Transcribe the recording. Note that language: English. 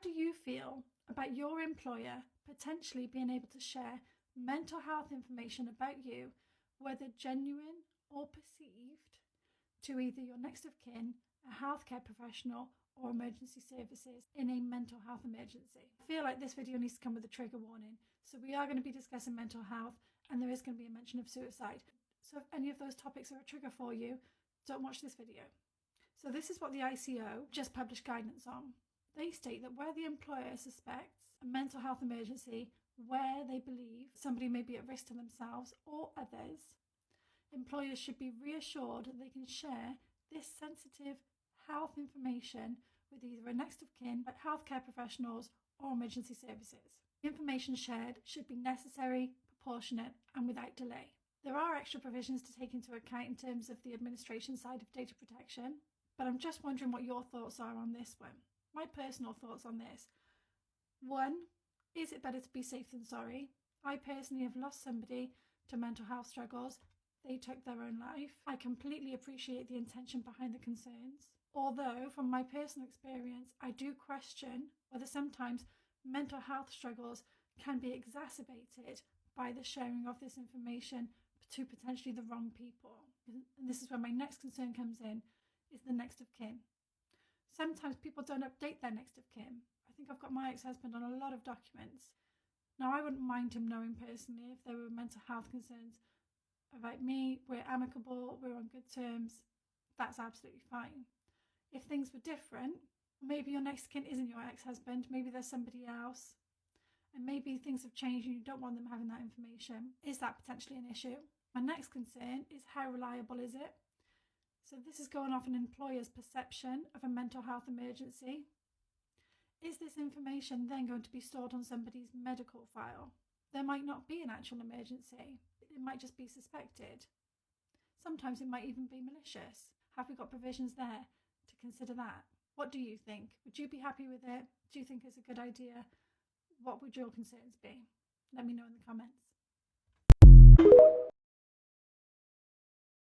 do you feel about your employer potentially being able to share mental health information about you, whether genuine or perceived, to either your next of kin, a healthcare professional, or emergency services in a mental health emergency? I feel like this video needs to come with a trigger warning. So we are going to be discussing mental health, and there is going to be a mention of suicide. So if any of those topics are a trigger for you, don't watch this video. So this is what the ICO just published guidance on. They state that where the employer suspects a mental health emergency, where they believe somebody may be at risk to themselves or others, employers should be reassured that they can share this sensitive health information with either a next of kin, healthcare professionals, or emergency services. The information shared should be necessary, proportionate, and without delay. There are extra provisions to take into account in terms of the administration side of data protection, but I'm just wondering what your thoughts are on this one. My personal thoughts on this. 1, is it better to be safe than sorry? I personally have lost somebody to mental health struggles. They took their own life. I completely appreciate the intention behind the concerns. Although, from my personal experience, I do question whether sometimes mental health struggles can be exacerbated by the sharing of this information to potentially the wrong people. And this is where my next concern comes in, is the next of kin. Sometimes people don't update their next of kin. I think I've got my ex-husband on a lot of documents. Now, I wouldn't mind him knowing personally if there were mental health concerns about me. We're amicable, we're on good terms. That's absolutely fine. If things were different, maybe your next of kin isn't your ex-husband, maybe there's somebody else, and maybe things have changed and you don't want them having that information. Is that potentially an issue? My next concern is how reliable is it? So this is going off an employer's perception of a mental health emergency. Is this information then going to be stored on somebody's medical file? There might not be an actual emergency. It might just be suspected. Sometimes it might even be malicious. Have we got provisions there to consider that? What do you think? Would you be happy with it? Do you think it's a good idea? What would your concerns be? Let me know in the comments.